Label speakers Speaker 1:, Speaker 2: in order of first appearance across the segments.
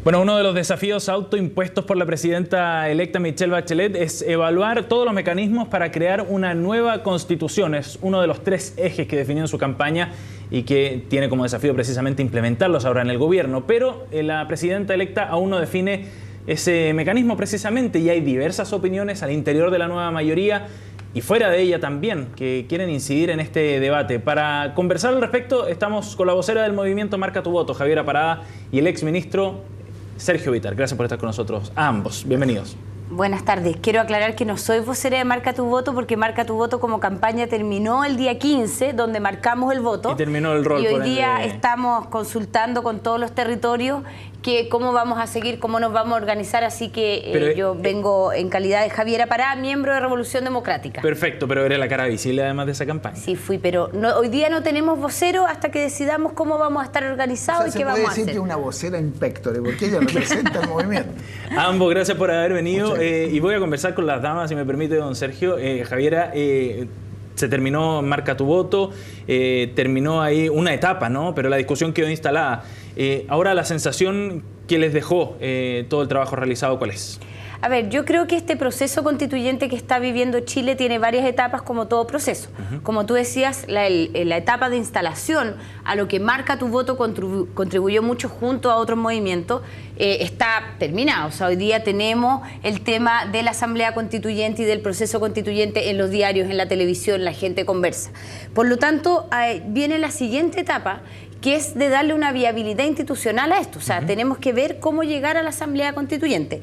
Speaker 1: Bueno, uno de los desafíos autoimpuestos por la presidenta electa Michelle Bachelet es evaluar todos los mecanismos para crear una nueva constitución. Es uno de los 3 ejes que definió en su campaña y que tiene como desafío precisamente implementarlos ahora en el gobierno. Pero la presidenta electa aún no define ese mecanismo precisamente y hay diversas opiniones al interior de la nueva mayoría y fuera de ella también, que quieren incidir en este debate. Para conversar al respecto, estamos con la vocera del movimiento Marca tu Voto, Javiera Parada, y el exministro Sergio Bitar. Gracias por estar con nosotros a ambos. Bienvenidos.
Speaker 2: Buenas tardes. Quiero aclarar que no soy vocera de Marca tu Voto porque Marca tu Voto como campaña terminó el día 15, donde marcamos el voto.
Speaker 1: Y terminó el rol.
Speaker 2: Y hoy día estamos consultando con todos los territorios cómo vamos a seguir, cómo nos vamos a organizar, así que yo vengo en calidad de Javiera Pará, miembro de Revolución Democrática.
Speaker 1: Perfecto, pero eres la cara visible además de esa campaña.
Speaker 2: Sí, fui, pero hoy día no tenemos vocero hasta que decidamos cómo vamos a estar organizados, o sea, y qué vamos a hacer. Se puede decir
Speaker 3: que una vocera impectore, porque ella representa el movimiento.
Speaker 1: Ambos, gracias por haber venido. Y voy a conversar con las damas, si me permite, don Sergio. Javiera, se terminó Marca tu Voto, terminó ahí una etapa, ¿no? Pero la discusión quedó instalada. Ahora la sensación que les dejó todo el trabajo realizado, ¿cuál es?
Speaker 2: A ver, yo creo que este proceso constituyente que está viviendo Chile tiene varias etapas como todo proceso. Como tú decías, la etapa de instalación a lo que Marca tu Voto contribuyó mucho junto a otros movimientos está terminado. O sea, hoy día tenemos el tema de la Asamblea Constituyente y del proceso constituyente en los diarios, en la televisión, la gente conversa. Por lo tanto, viene la siguiente etapa, que es de darle una viabilidad institucional a esto. O sea, tenemos que ver cómo llegar a la Asamblea Constituyente.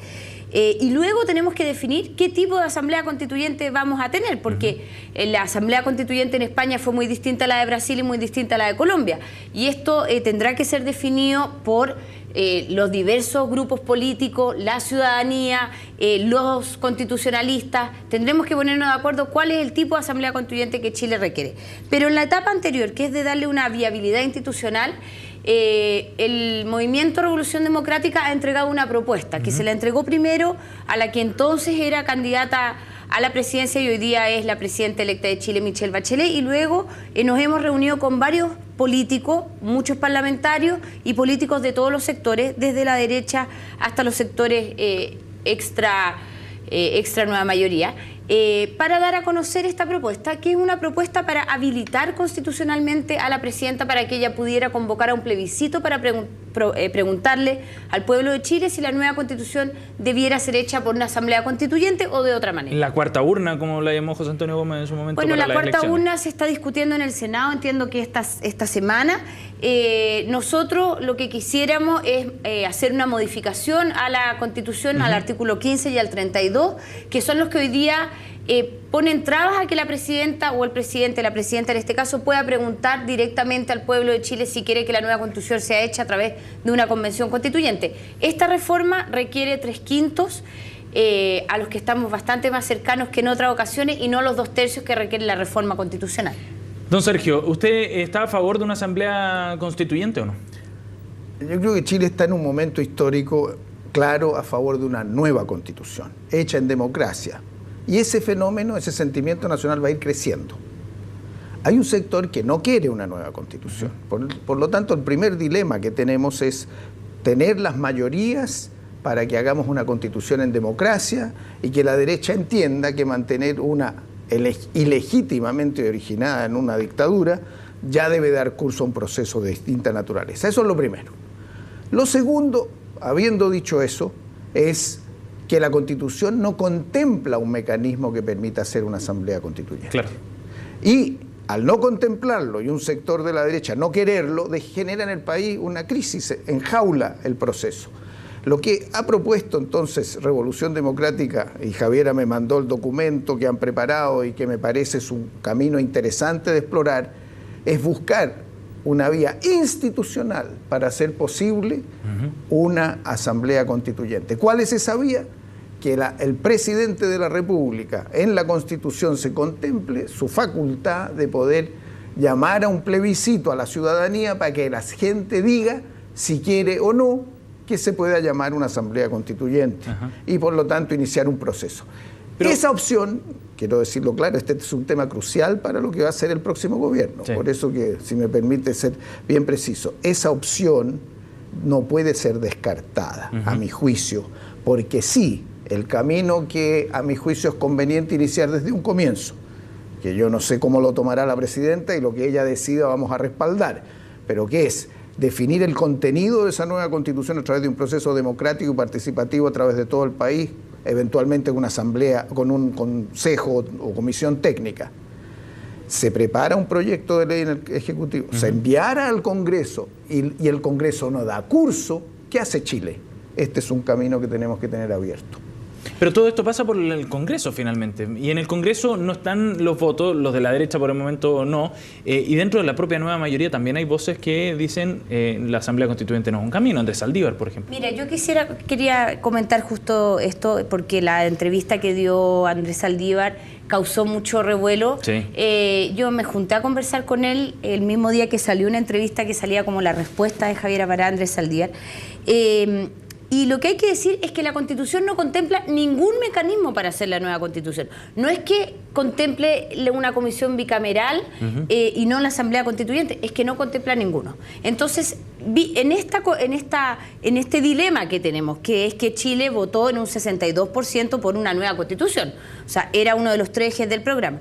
Speaker 2: Y luego tenemos que definir qué tipo de Asamblea Constituyente vamos a tener, porque la Asamblea Constituyente en España fue muy distinta a la de Brasil y muy distinta a la de Colombia. Y esto tendrá que ser definido por los diversos grupos políticos, la ciudadanía, los constitucionalistas. Tendremos que ponernos de acuerdo cuál es el tipo de Asamblea Constituyente que Chile requiere. Pero en la etapa anterior, que es de darle una viabilidad institucional, el Movimiento Revolución Democrática ha entregado una propuesta que se la entregó primero a la que entonces era candidata a la presidencia y hoy día es la presidenta electa de Chile, Michelle Bachelet, y luego nos hemos reunido con varios políticos, muchos parlamentarios y políticos de todos los sectores, desde la derecha hasta los sectores extra nueva mayoría, para dar a conocer esta propuesta, que es una propuesta para habilitar constitucionalmente a la presidenta para que ella pudiera convocar a un plebiscito para preguntarle al pueblo de Chile si la nueva constitución debiera ser hecha por una asamblea constituyente o de otra manera.
Speaker 1: La cuarta urna, como la llamó José Antonio Gómez en su momento.
Speaker 2: Bueno,
Speaker 1: para
Speaker 2: la cuarta
Speaker 1: elecciones.
Speaker 2: urna se está discutiendo en el Senado, entiendo que esta semana. Nosotros lo que quisiéramos es hacer una modificación a la Constitución, al artículo 15 y al 32, que son los que hoy día ponen trabas a que la presidenta o el presidente, la presidenta en este caso, pueda preguntar directamente al pueblo de Chile si quiere que la nueva Constitución sea hecha a través de una convención constituyente. Esta reforma requiere 3/5 a los que estamos bastante más cercanos que en otras ocasiones y no los 2/3 que requiere la reforma constitucional.
Speaker 1: Don Sergio, ¿usted está a favor de una asamblea constituyente o no?
Speaker 3: Yo creo que Chile está en un momento histórico claro a favor de una nueva constitución, hecha en democracia. Y ese fenómeno, ese sentimiento nacional va a ir creciendo. Hay un sector que no quiere una nueva constitución. Por lo tanto, el primer dilema que tenemos es tener las mayorías para que hagamos una constitución en democracia y que la derecha entienda que mantener una ilegítimamente originada en una dictadura ya debe dar curso a un proceso de distinta naturaleza. Eso es lo primero. Lo segundo, habiendo dicho eso, es que la Constitución no contempla un mecanismo que permita hacer una asamblea constituyente.
Speaker 1: Claro.
Speaker 3: Y al no contemplarlo y un sector de la derecha no quererlo, genera en el país una crisis, enjaula el proceso. Lo que ha propuesto entonces Revolución Democrática, y Javiera me mandó el documento que han preparado y que me parece es un camino interesante de explorar, es buscar una vía institucional para hacer posible una asamblea constituyente. ¿Cuál es esa vía? Que el presidente de la República en la Constitución se contemple su facultad de poder llamar a un plebiscito a la ciudadanía para que la gente diga si quiere o no que se pueda llamar una asamblea constituyente y por lo tanto iniciar un proceso. Pero esa opción, quiero decirlo claro, este es un tema crucial para lo que va a ser el próximo gobierno. Sí. Por eso que, si me permite ser bien preciso, esa opción no puede ser descartada, a mi juicio, porque sí, el camino que a mi juicio es conveniente iniciar desde un comienzo, que yo no sé cómo lo tomará la presidenta y lo que ella decida vamos a respaldar, pero que es definir el contenido de esa nueva constitución a través de un proceso democrático y participativo a través de todo el país, eventualmente con una asamblea, con un consejo o comisión técnica. Se prepara un proyecto de ley en el Ejecutivo, se enviara al Congreso y el Congreso no da curso, ¿qué hace Chile? Este es un camino que tenemos que tener abierto.
Speaker 1: Pero todo esto pasa por el Congreso finalmente, y en el Congreso no están los votos, los de la derecha por el momento no, y dentro de la propia nueva mayoría también hay voces que dicen la Asamblea Constituyente no es un camino, Andrés Saldívar, por ejemplo.
Speaker 2: Mira, yo quería comentar justo esto, porque la entrevista que dio Andrés Saldívar causó mucho revuelo.
Speaker 1: Sí.
Speaker 2: Yo me junté a conversar con él el mismo día que salió una entrevista que salía como la respuesta de Javier Apará a Andrés Saldívar. Y lo que hay que decir es que la Constitución no contempla ningún mecanismo para hacer la nueva Constitución. No es que contemple una comisión bicameral y no la Asamblea Constituyente, es que no contempla ninguno. Entonces, en este dilema que tenemos, que es que Chile votó en un 62% por una nueva Constitución, o sea, era uno de los 3 ejes del programa.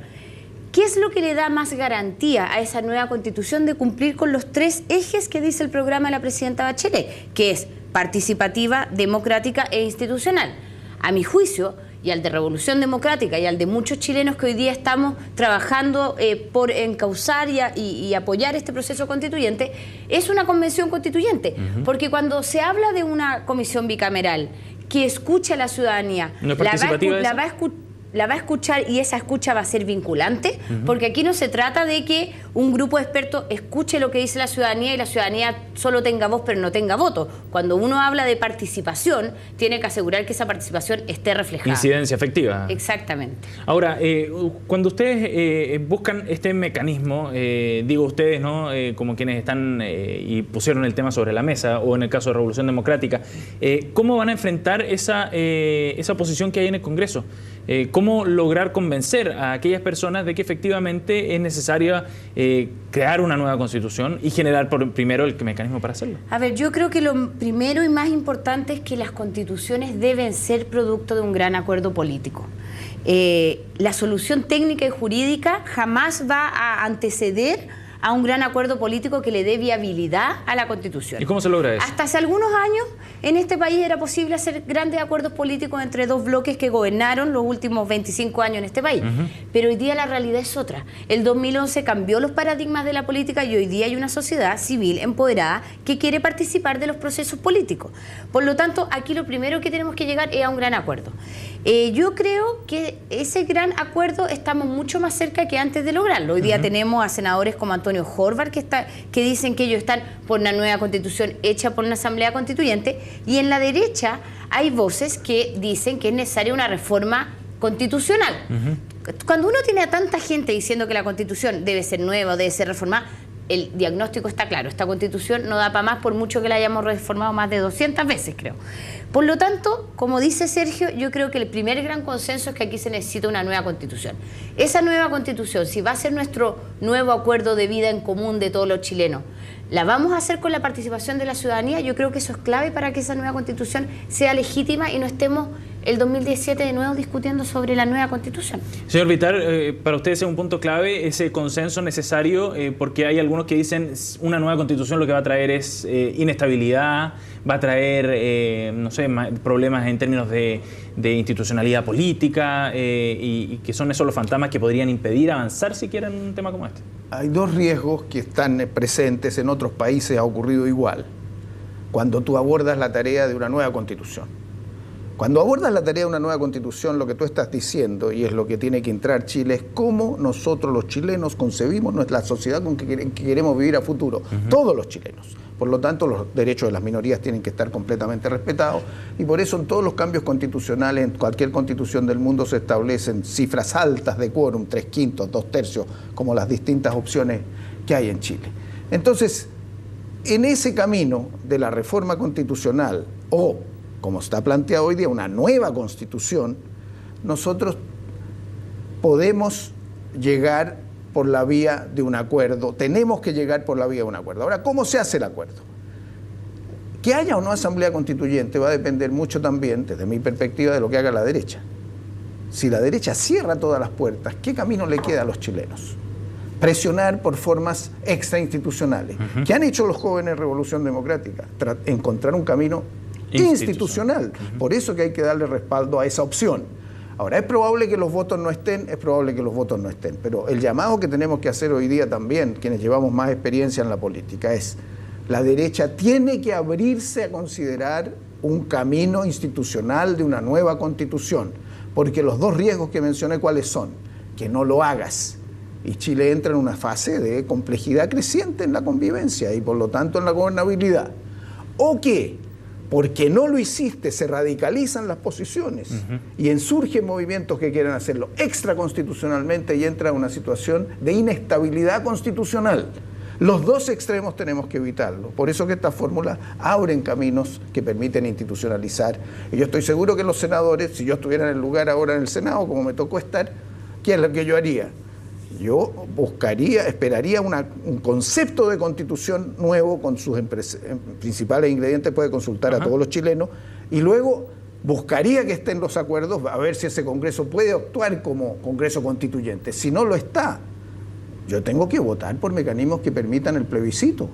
Speaker 2: ¿Qué es lo que le da más garantía a esa nueva Constitución de cumplir con los 3 ejes que dice el programa de la presidenta Bachelet? Que es participativa, democrática e institucional. A mi juicio, y al de Revolución Democrática y al de muchos chilenos que hoy día estamos trabajando por encauzar y apoyar este proceso constituyente, es una convención constituyente. Porque cuando se habla de una comisión bicameral que escucha a la ciudadanía,
Speaker 1: ¿no es participativa
Speaker 2: la va a escuchar y esa escucha va a ser vinculante, porque aquí no se trata de que un grupo de expertos escuche lo que dice la ciudadanía y la ciudadanía solo tenga voz pero no tenga voto. Cuando uno habla de participación, tiene que asegurar que esa participación esté reflejada.
Speaker 1: Incidencia efectiva.
Speaker 2: Exactamente.
Speaker 1: Ahora, cuando ustedes buscan este mecanismo, digo ustedes, ¿no? Como quienes están y pusieron el tema sobre la mesa, o en el caso de Revolución Democrática, ¿cómo van a enfrentar esa posición que hay en el Congreso? ¿Cómo lograr convencer a aquellas personas de que efectivamente es necesario crear una nueva Constitución y generar primero el mecanismo para hacerlo?
Speaker 2: A ver, yo creo que lo primero y más importante es que las constituciones deben ser producto de un gran acuerdo político. La solución técnica y jurídica jamás va a anteceder a un gran acuerdo político que le dé viabilidad a la Constitución.
Speaker 1: ¿Y cómo se logra eso?
Speaker 2: Hasta hace algunos años en este país era posible hacer grandes acuerdos políticos entre 2 bloques que gobernaron los últimos 25 años en este país. Pero hoy día la realidad es otra. El 2011 cambió los paradigmas de la política y hoy día hay una sociedad civil empoderada que quiere participar de los procesos políticos. Por lo tanto, aquí lo primero que tenemos que llegar es a un gran acuerdo. Yo creo que ese gran acuerdo estamos mucho más cerca que antes de lograrlo. Hoy día tenemos a senadores como Antonio Horvath que dicen que ellos están por una nueva constitución hecha por una asamblea constituyente, y en la derecha hay voces que dicen que es necesaria una reforma constitucional. Cuando uno tiene a tanta gente diciendo que la constitución debe ser nueva o debe ser reformada, el diagnóstico está claro: esta constitución no da para más, por mucho que la hayamos reformado más de 200 veces, creo. Por lo tanto, como dice Sergio, yo creo que el primer gran consenso es que aquí se necesita una nueva constitución. Esa nueva constitución, si va a ser nuestro nuevo acuerdo de vida en común de todos los chilenos, ¿la vamos a hacer con la participación de la ciudadanía? Yo creo que eso es clave para que esa nueva constitución sea legítima y no estemos el 2017 de nuevo discutiendo sobre la nueva constitución.
Speaker 1: Señor Vitar, para ustedes es un punto clave ese consenso necesario, porque hay algunos que dicen una nueva constitución lo que va a traer es inestabilidad, va a traer, no sé, problemas en términos de institucionalidad política, y que son esos los fantasmas que podrían impedir avanzar siquiera en un tema como este.
Speaker 3: Hay 2 riesgos que están presentes, en otros países ha ocurrido igual, cuando tú abordas la tarea de una nueva constitución. Cuando abordas la tarea de una nueva constitución, lo que tú estás diciendo, y es lo que tiene que entrar Chile, es cómo nosotros los chilenos concebimos nuestra sociedad con que queremos vivir a futuro. Todos los chilenos. Por lo tanto, los derechos de las minorías tienen que estar completamente respetados, y por eso en todos los cambios constitucionales, en cualquier constitución del mundo, se establecen cifras altas de quórum, 3/5, 2/3, como las distintas opciones que hay en Chile. Entonces, en ese camino de la reforma constitucional, o como está planteado hoy día, una nueva constitución, nosotros podemos llegar por la vía de un acuerdo, tenemos que llegar por la vía de un acuerdo. Ahora, ¿cómo se hace el acuerdo? Que haya o no asamblea constituyente va a depender mucho también, desde mi perspectiva, de lo que haga la derecha. Si la derecha cierra todas las puertas, ¿qué camino le queda a los chilenos? Presionar por formas extrainstitucionales. ¿Qué han hecho los jóvenes Revolución Democrática? Encontrar un camino institucional. Por eso que hay que darle respaldo a esa opción. Ahora, ¿es probable que los votos no estén? Es probable que los votos no estén. Pero el llamado que tenemos que hacer hoy día también, quienes llevamos más experiencia en la política, es: la derecha tiene que abrirse a considerar un camino institucional de una nueva constitución. Porque los dos riesgos que mencioné, ¿cuáles son? Que no lo hagas. Y Chile entra en una fase de complejidad creciente en la convivencia y por lo tanto en la gobernabilidad. O que, porque no lo hiciste, se radicalizan las posiciones y ensurgen movimientos que quieren hacerlo extraconstitucionalmente y entra en una situación de inestabilidad constitucional. Los dos extremos tenemos que evitarlo. Por eso que estas fórmulas abren caminos que permiten institucionalizar. Y yo estoy seguro que los senadores, si yo estuviera en el lugar ahora en el Senado, como me tocó estar, ¿qué es lo que yo haría? Yo esperaría un concepto de constitución nuevo con sus principales ingredientes, puede consultar a todos los chilenos, y luego buscaría que estén los acuerdos, a ver si ese Congreso puede actuar como Congreso Constituyente. Si no lo está, yo tengo que votar por mecanismos que permitan el plebiscito.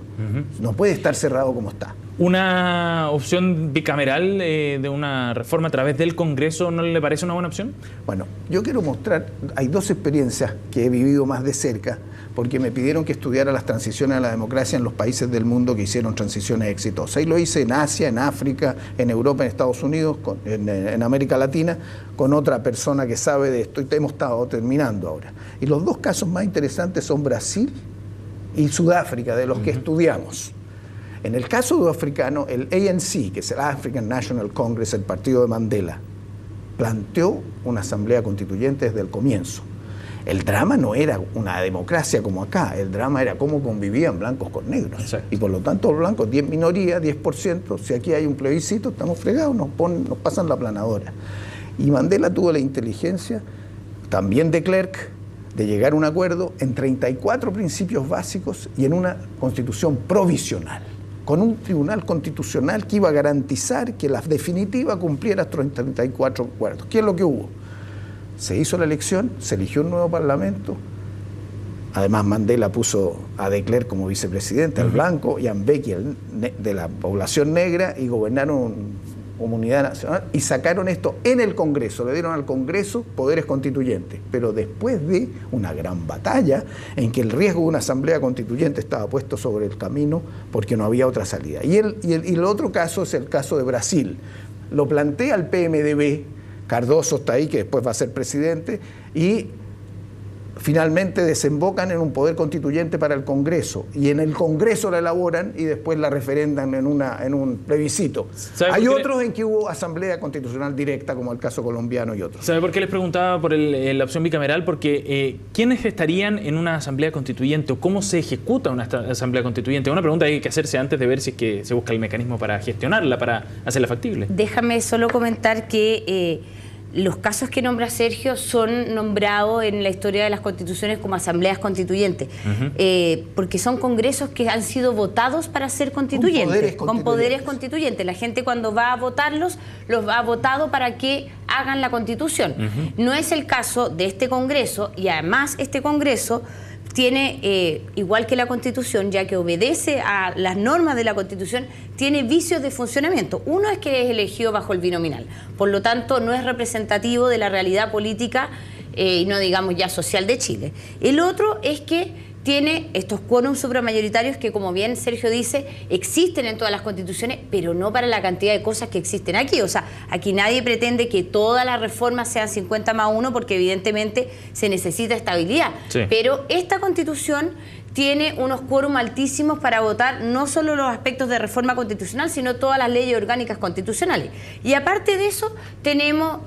Speaker 3: No puede estar cerrado como está.
Speaker 1: ¿Una opción bicameral de una reforma a través del Congreso no le parece una buena opción?
Speaker 3: Bueno, yo quiero mostrar, hay dos experiencias que he vivido más de cerca, porque me pidieron que estudiara las transiciones a la democracia en los países del mundo que hicieron transiciones exitosas. Y lo hice en Asia, en África, en Europa, en Estados Unidos, en América Latina, con otra persona que sabe de esto, y hemos estado terminando ahora. Y los dos casos más interesantes son Brasil y Sudáfrica, de los que estudiamos. En el caso sudafricano, el ANC, que es el African National Congress, el partido de Mandela, planteó una asamblea constituyente desde el comienzo. El drama no era una democracia como acá, el drama era cómo convivían blancos con negros. Exacto. Y por lo tanto los blancos, 10 minorías, 10%, si aquí hay un plebiscito, estamos fregados, nos pasan la aplanadora. Y Mandela tuvo la inteligencia, también de Klerk, de llegar a un acuerdo en 34 principios básicos y en una constitución provisional, con un tribunal constitucional que iba a garantizar que la definitiva cumpliera estos 34 acuerdos. ¿Qué es lo que hubo? Se hizo la elección, se eligió un nuevo parlamento. Además, Mandela puso a de Klerk como vicepresidente, al blanco, y a Mbeki de la población negra, y gobernaron comunidad nacional y sacaron esto en el Congreso, le dieron al Congreso poderes constituyentes, pero después de una gran batalla en que el riesgo de una asamblea constituyente estaba puesto sobre el camino porque no había otra salida. Y el otro caso es el caso de Brasil. Lo plantea el PMDB, Cardoso está ahí, que después va a ser presidente, y finalmente desembocan en un poder constituyente para el Congreso, y en el Congreso la elaboran y después la referendan en un plebiscito. Hay otros en que hubo asamblea constitucional directa, como el caso colombiano y otros.
Speaker 1: ¿Sabe por qué les preguntaba por la opción bicameral? Porque ¿quiénes estarían en una asamblea constituyente o cómo se ejecuta una asamblea constituyente? Una pregunta que hay que hacerse antes de ver si es que se busca el mecanismo para gestionarla, para hacerla factible.
Speaker 2: Déjame solo comentar que los casos que nombra Sergio son nombrados en la historia de las constituciones como asambleas constituyentes, porque son congresos que han sido votados para ser constituyentes, con poderes constituyentes. La gente cuando va a votarlos, los ha votado para que hagan la constitución. No es el caso de este congreso, y además este congreso tiene, igual que la Constitución, ya que obedece a las normas de la Constitución, tiene vicios de funcionamiento. Uno es que es elegido bajo el binominal, por lo tanto no es representativo de la realidad política y no digamos ya social de Chile. El otro es que tiene estos quórums supramayoritarios que, como bien Sergio dice, existen en todas las constituciones, pero no para la cantidad de cosas que existen aquí. O sea, aquí nadie pretende que todas las reformas sean 50+1 porque evidentemente se necesita estabilidad. Sí. Pero esta constitución tiene unos quórums altísimos para votar no solo los aspectos de reforma constitucional, sino todas las leyes orgánicas constitucionales. Y aparte de eso, tenemos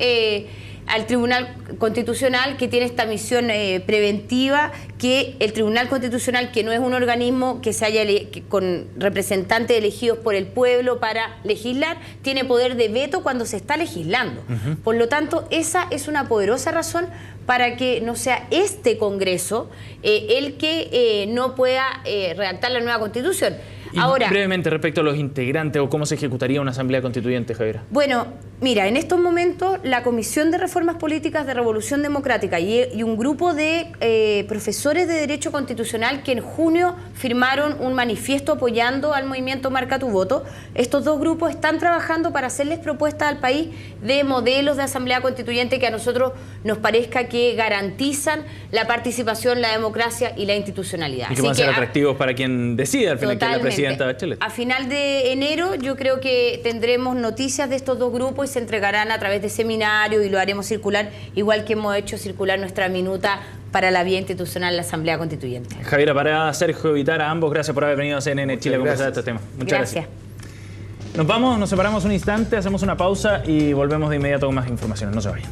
Speaker 2: al Tribunal Constitucional, que tiene esta misión preventiva, que el Tribunal Constitucional, que no es un organismo que se haya con representantes elegidos por el pueblo para legislar, tiene poder de veto cuando se está legislando. Por lo tanto, esa es una poderosa razón para que no sea este Congreso el que no pueda redactar la nueva Constitución.
Speaker 1: Y
Speaker 2: Ahora,
Speaker 1: brevemente respecto a los integrantes o cómo se ejecutaría una asamblea constituyente, Javiera.
Speaker 2: bueno, mira, en estos momentos la Comisión de Reformas Políticas de Revolución Democrática y un grupo de profesores de Derecho Constitucional que en junio firmaron un manifiesto apoyando al movimiento Marca tu Voto, estos dos grupos están trabajando para hacerles propuestas al país de modelos de asamblea constituyente que a nosotros nos parezca que garantizan la participación, la democracia y la institucionalidad.
Speaker 1: Y que puedan ser atractivos para quien decida al final, que es la presidenta Bachelet.
Speaker 2: A final de enero yo creo que tendremos noticias de estos dos grupos y se entregarán a través de seminarios y lo haremos circular, igual que hemos hecho circular nuestra minuta para la vía institucional de la Asamblea Constituyente.
Speaker 1: Javiera Parada, Sergio Vitar, a ambos, gracias por haber venido a CNN Chile a conversar de este tema. Muchas gracias. Nos vamos, nos separamos un instante, hacemos una pausa y volvemos de inmediato con más información. No se vayan.